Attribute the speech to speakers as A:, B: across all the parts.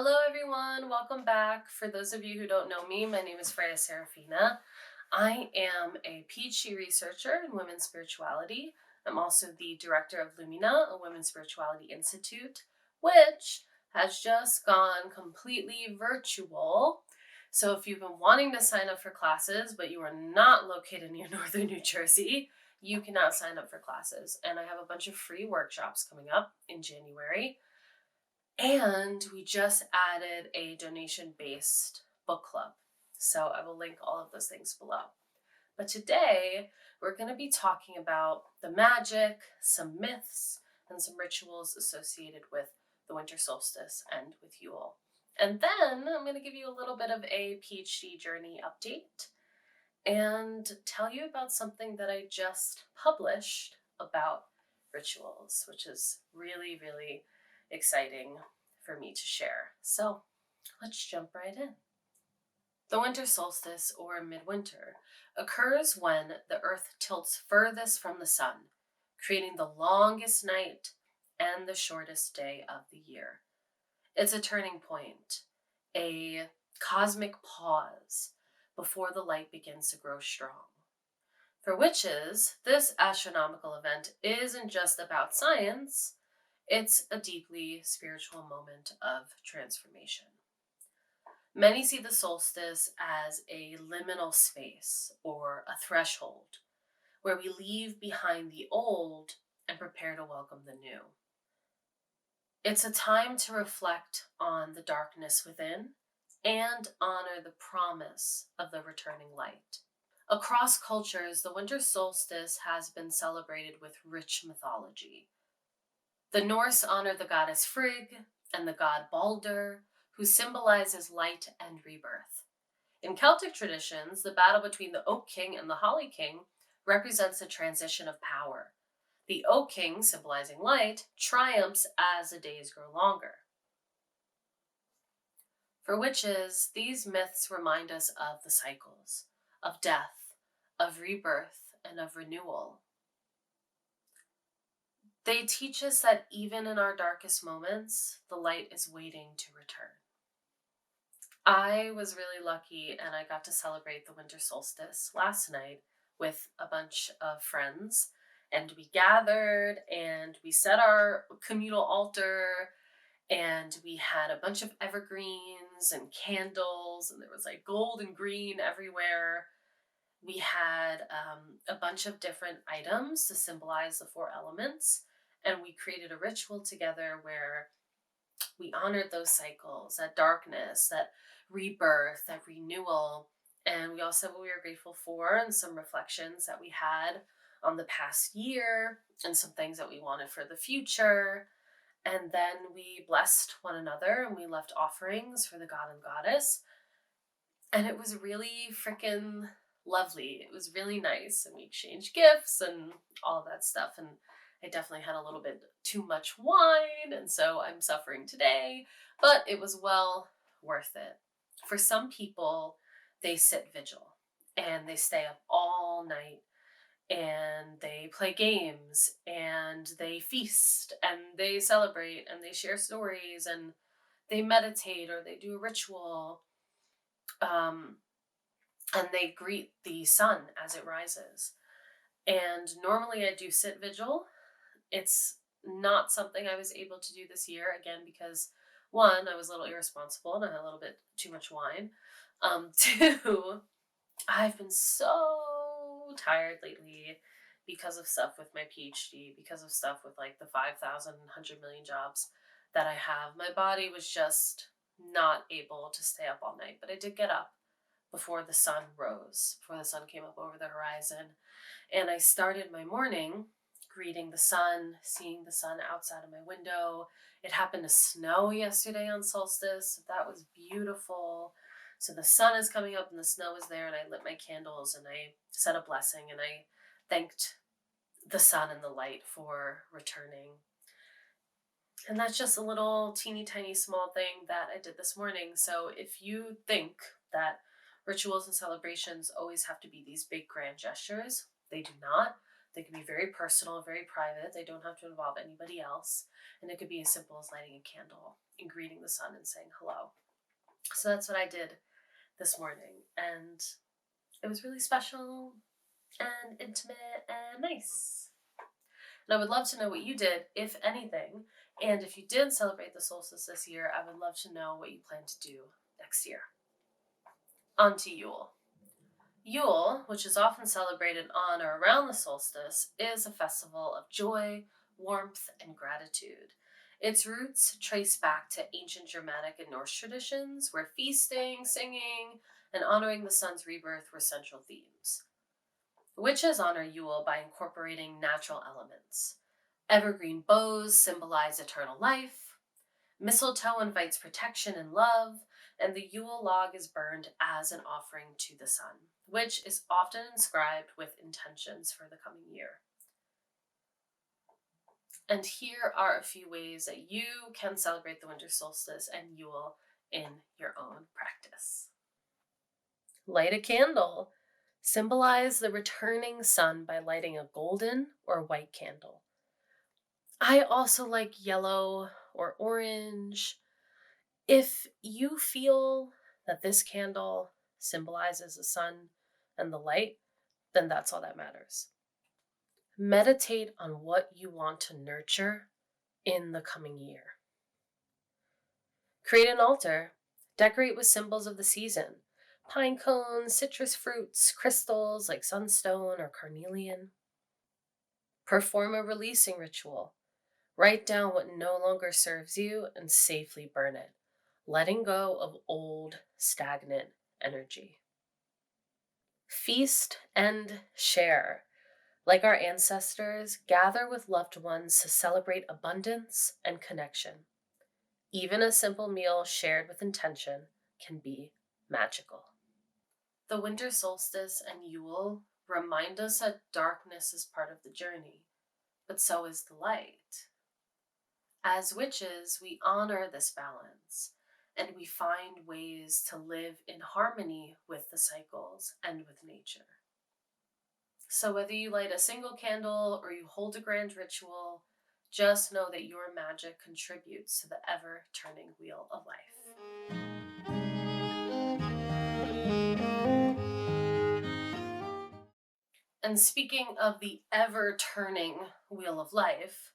A: Hello, everyone. Welcome back. For those of you who don't know me, my name is Freya Serafina. I am a PhD researcher in women's spirituality. I'm also the director of Lumina, a women's spirituality institute, which has just gone completely virtual. So if you've been wanting to sign up for classes, but you are not located near northern New Jersey, you can now sign up for classes. And I have a bunch of free workshops coming up in January. And we just added a donation-based book club. So I will link all of those things below. But today, we're going to be talking about the magic, some myths, and some rituals associated with the winter solstice and with Yule. And then I'm going to give you a little bit of a PhD journey update and tell you about something that I just published about rituals, which is really, really exciting for me to share. So let's jump right in. The winter solstice, or midwinter, occurs when the earth tilts furthest from the sun, creating the longest night and the shortest day of the year. It's a turning point, a cosmic pause before the light begins to grow strong. For witches, this astronomical event isn't just about science, it's a deeply spiritual moment of transformation. Many see the solstice as a liminal space or a threshold where we leave behind the old and prepare to welcome the new. It's a time to reflect on the darkness within and honor the promise of the returning light. Across cultures, the winter solstice has been celebrated with rich mythology. The Norse honor the goddess Frigg and the god Balder, who symbolizes light and rebirth. In Celtic traditions, the battle between the Oak King and the Holly King represents a transition of power. The Oak King, symbolizing light, triumphs as the days grow longer. For witches, these myths remind us of the cycles, of death, of rebirth, and of renewal. They teach us that even in our darkest moments, the light is waiting to return. I was really lucky and I got to celebrate the winter solstice last night with a bunch of friends. And we gathered and we set our communal altar and we had a bunch of evergreens and candles and there was like gold and green everywhere. We had a bunch of different items to symbolize the four elements. And we created a ritual together where we honored those cycles, that darkness, that rebirth, that renewal. And we also said what we were grateful for and some reflections that we had on the past year and some things that we wanted for the future. And then we blessed one another and we left offerings for the god and goddess. And it was really freaking lovely. It was really nice. And we exchanged gifts and all of that stuff. And I definitely had a little bit too much wine, and so I'm suffering today, but it was well worth it. For some people, they sit vigil and they stay up all night and they play games and they feast and they celebrate and they share stories and they meditate or they do a ritual and they greet the sun as it rises. And normally I do sit vigil. It's not something I was able to do this year, again, because one, I was a little irresponsible and I had a little bit too much wine. Two, I've been so tired lately because of stuff with my PhD, because of stuff with like the 5,000, 100 million jobs that I have. My body was just not able to stay up all night, but I did get up before the sun rose, before the sun came up over the horizon. And I started my morning greeting the sun, seeing the sun outside of my window. It happened to snow yesterday on solstice. That was beautiful. So the sun is coming up and the snow is there and I lit my candles and I said a blessing and I thanked the sun and the light for returning. And that's just a little teeny tiny small thing that I did this morning. So if you think that rituals and celebrations always have to be these big grand gestures, they do not. They can be very personal, very private. They don't have to involve anybody else. And it could be as simple as lighting a candle and greeting the sun and saying hello. So that's what I did this morning. And it was really special and intimate and nice. And I would love to know what you did, if anything. And if you did celebrate the solstice this year, I would love to know what you plan to do next year. On to Yule. Yule, which is often celebrated on or around the solstice, is a festival of joy, warmth, and gratitude. Its roots trace back to ancient Germanic and Norse traditions, where feasting, singing, and honoring the sun's rebirth were central themes. Witches honor Yule by incorporating natural elements. Evergreen boughs symbolize eternal life. Mistletoe invites protection and love, and the Yule log is burned as an offering to the sun, which is often inscribed with intentions for the coming year. And here are a few ways that you can celebrate the winter solstice and Yule in your own practice. Light a candle. Symbolize the returning sun by lighting a golden or white candle. I also like yellow or orange. If you feel that this candle symbolizes the sun and the light, then that's all that matters. Meditate on what you want to nurture in the coming year. Create an altar. Decorate with symbols of the season. Pine cones, citrus fruits, crystals like sunstone or carnelian. Perform a releasing ritual. Write down what no longer serves you and safely burn it, letting go of old, stagnant energy. Feast and share. Like our ancestors, gather with loved ones to celebrate abundance and connection. Even a simple meal shared with intention can be magical. The winter solstice and Yule remind us that darkness is part of the journey, but so is the light. As witches, we honor this balance, and we find ways to live in harmony with the cycles and with nature. So whether you light a single candle or you hold a grand ritual, just know that your magic contributes to the ever-turning wheel of life. And speaking of the ever-turning wheel of life,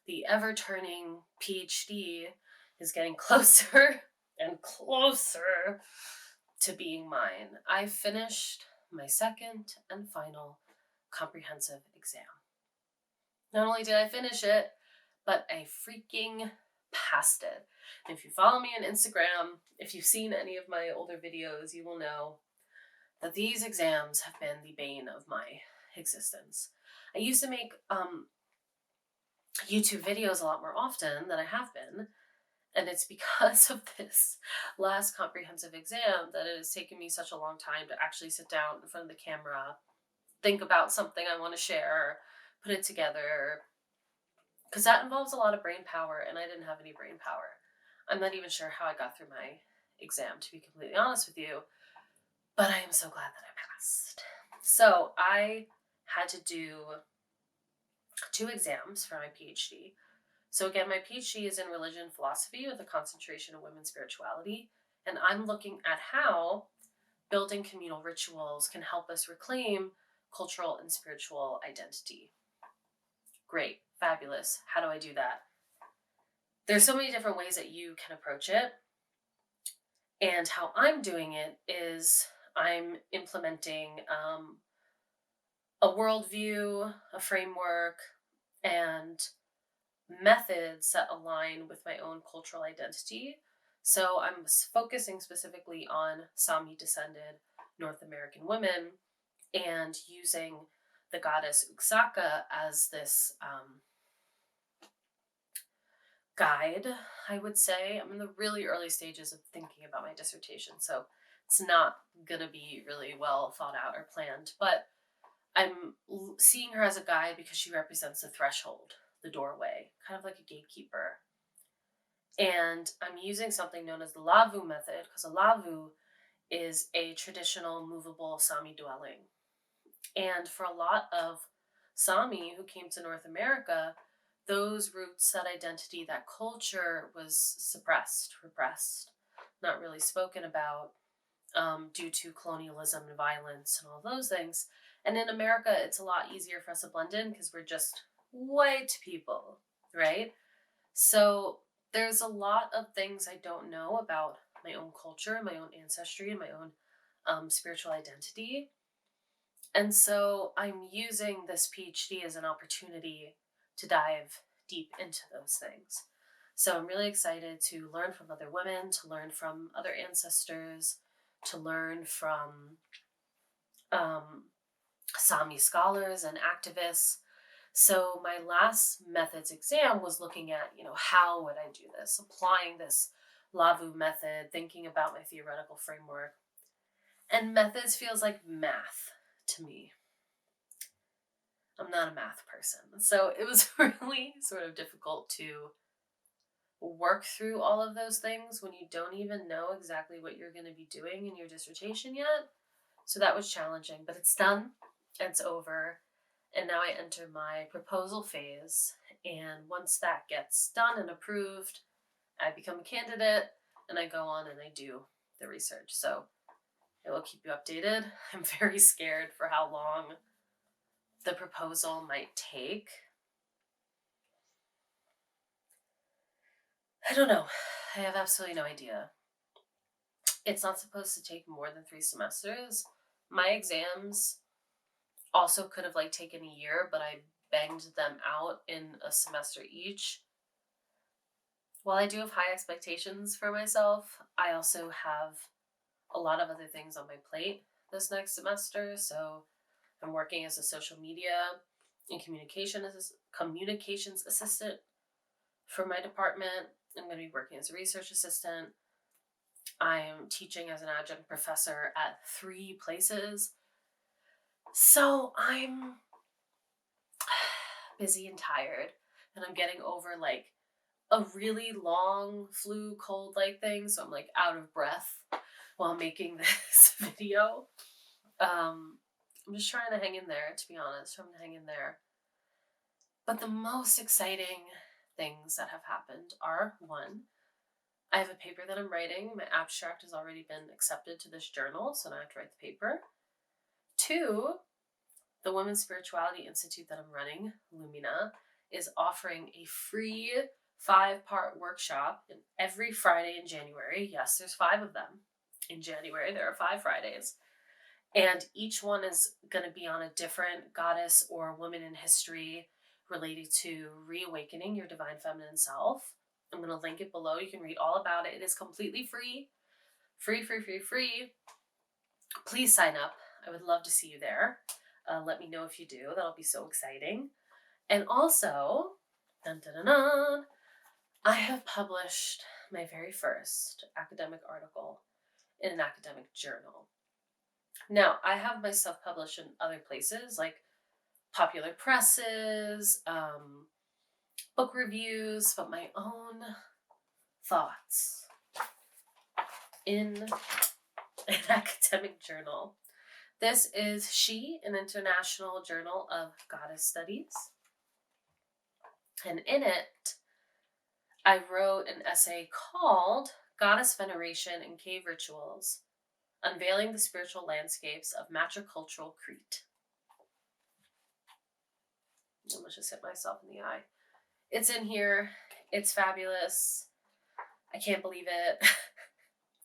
A: the ever-turning PhD is getting closer and closer to being mine. I finished my second and final comprehensive exam. Not only did I finish it, but I freaking passed it. And if you follow me on Instagram, if you've seen any of my older videos, you will know that these exams have been the bane of my existence. I used to make YouTube videos a lot more often than I have been, and it's because of this last comprehensive exam that it has taken me such a long time to actually sit down in front of the camera, think about something I want to share, put it together, because that involves a lot of brain power, and I didn't have any brain power. I'm not even sure how I got through my exam, to be completely honest with you, but I am so glad that I passed. So I had to do 2 exams for my PhD. So again, my PhD is in religion and philosophy with a concentration in women's spirituality, and I'm looking at how building communal rituals can help us reclaim cultural and spiritual identity. Great, fabulous. How do I do that? There's so many different ways that you can approach it, and how I'm doing it is I'm implementing a worldview, a framework, and methods that align with my own cultural identity. So I'm focusing specifically on Sami descended North American women and using the goddess Uxaka as this guide, I would say. I'm in the really early stages of thinking about my dissertation, so it's not going to be really well thought out or planned, but I'm seeing her as a guide because she represents the threshold, the doorway, kind of like a gatekeeper. And I'm using something known as the Lavu Method, because a Lavu is a traditional movable Sami dwelling. And for a lot of Sami who came to North America, those roots, that identity, that culture was suppressed, repressed, not really spoken about, due to colonialism and violence and all those things. And in America, it's a lot easier for us to blend in because we're just white people, right? So there's a lot of things I don't know about my own culture, my own ancestry, and my own spiritual identity. And so I'm using this PhD as an opportunity to dive deep into those things. So I'm really excited to learn from other women, to learn from other ancestors, to learn from um, Sami scholars and activists. So my last methods exam was looking at, how would I do this? Applying this Lavu method, thinking about my theoretical framework. And methods feels like math to me. I'm not a math person. So it was really sort of difficult to work through all of those things when you don't even know exactly what you're going to be doing in your dissertation yet. So that was challenging, but it's done. It's over. And now I enter my proposal phase. And once that gets done and approved, I become a candidate and I go on and I do the research. So I will keep you updated. I'm very scared for how long the proposal might take. I don't know. I have absolutely no idea. It's not supposed to take more than 3 semesters. My exams also could have taken a year, but I banged them out in a semester each. While I do have high expectations for myself, I also have a lot of other things on my plate this next semester. So I'm working as a social media and communications assistant for my department. I'm going to be working as a research assistant. I am teaching as an adjunct professor at 3 places. So I'm busy and tired, and I'm getting over a really long flu cold thing. So I'm out of breath while making this video. I'm just trying to hang in there, to be honest. I'm trying to hang in there. But the most exciting things that have happened are, 1, I have a paper that I'm writing. My abstract has already been accepted to this journal, so now I have to write the paper. 2, the Women's Spirituality Institute that I'm running, Lumina, is offering a free 5-part workshop every Friday in January. Yes, there's 5 of them. In January, there are 5 Fridays. And each one is going to be on a different goddess or woman in history related to reawakening your divine feminine self. I'm going to link it below. You can read all about it. It is completely free. Free. Please sign up. I would love to see you there. Let me know if you do. That'll be so exciting. And also, I have published my very first academic article in an academic journal. Now, I have my stuff published in other places like popular presses, book reviews, but my own thoughts in an academic journal. This is She, an international journal of goddess studies. And in it, I wrote an essay called Goddess Veneration and Cave Rituals, Unveiling the Spiritual Landscapes of Matricultural Crete. I'm going to just hit myself in the eye. It's in here. It's fabulous. I can't believe it.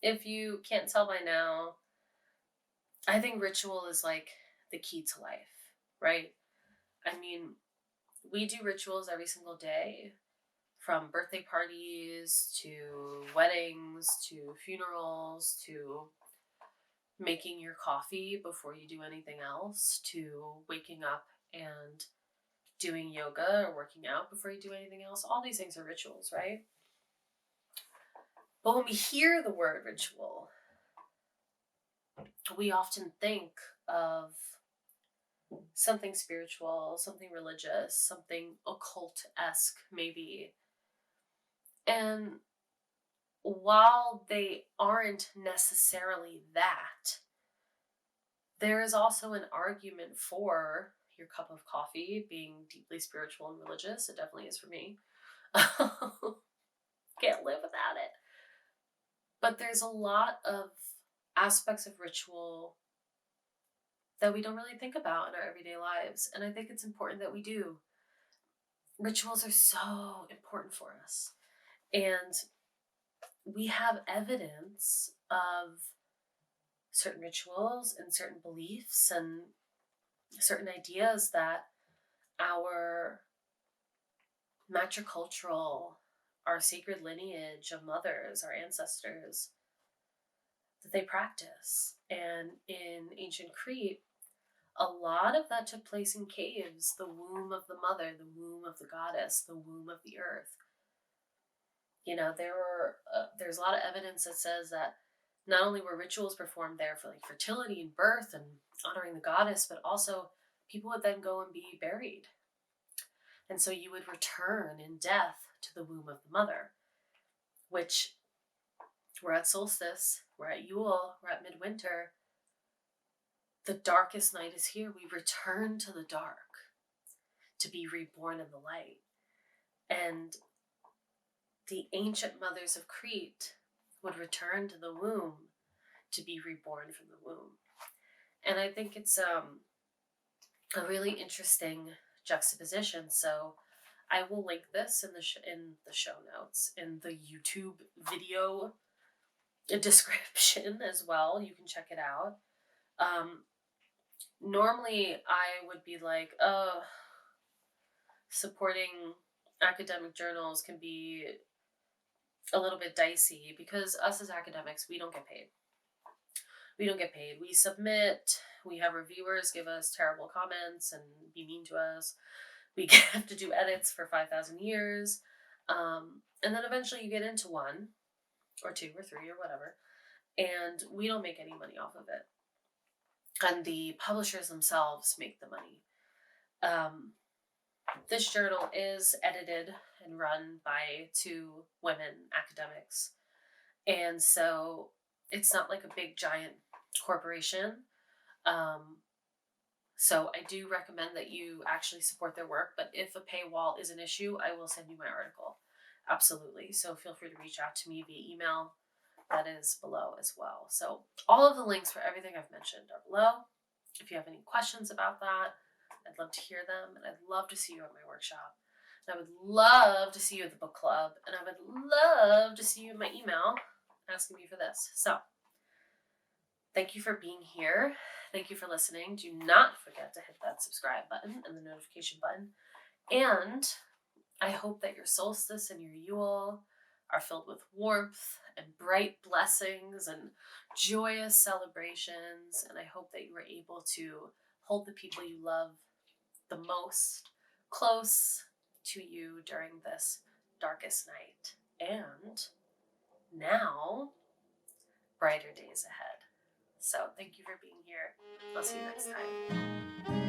A: If you can't tell by now, I think ritual is the key to life, right? I mean, we do rituals every single day, from birthday parties to weddings to funerals to making your coffee before you do anything else to waking up and doing yoga or working out before you do anything else. All these things are rituals, right? But when we hear the word ritual, we often think of something spiritual, something religious, something occult-esque maybe. And while they aren't necessarily that, there is also an argument for your cup of coffee being deeply spiritual and religious. It definitely is for me. Can't live without it. But there's a lot of aspects of ritual that we don't really think about in our everyday lives. And I think it's important that we do. Rituals are so important for us. And we have evidence of certain rituals and certain beliefs and certain ideas that our matricultural, our sacred lineage of mothers, our ancestors, that they practice. And in ancient Crete, a lot of that took place in caves, the womb of the mother, the womb of the goddess, the womb of the earth. You know, there's a lot of evidence that says that not only were rituals performed there for like fertility and birth and honoring the goddess, but also people would then go and be buried. And so you would return in death to the womb of the mother, which we're at solstice, we're at Yule, we're at midwinter. The darkest night is here. We return to the dark to be reborn in the light. And the ancient mothers of Crete would return to the womb to be reborn from the womb. And I think it's a really interesting juxtaposition. So I will link this in the show notes, in the YouTube video description as well. You can check it out. Normally I would be like, oh, supporting academic journals can be a little bit dicey because us as academics, we don't get paid. We don't get paid. We submit, we have reviewers give us terrible comments and be mean to us. We have to do edits for 5,000 years. And then eventually you get into one or two or three or whatever, and we don't make any money off of it. And the publishers themselves make the money. This journal is edited and run by 2 women academics. And so it's not like a big giant corporation. So I do recommend that you actually support their work. But if a paywall is an issue, I will send you my article. Absolutely. So feel free to reach out to me via email. That is below as well. So all of the links for everything I've mentioned are below. If you have any questions about that, I'd love to hear them. And I'd love to see you at my workshop. And I would love to see you at the book club. And I would love to see you in my email asking me for this. So thank you for being here. Thank you for listening. Do not forget to hit that subscribe button and the notification button. And I hope that your solstice and your Yule are filled with warmth and bright blessings and joyous celebrations. And I hope that you were able to hold the people you love the most close to you during this darkest night. And now, brighter days ahead. So thank you for being here. I'll see you next time.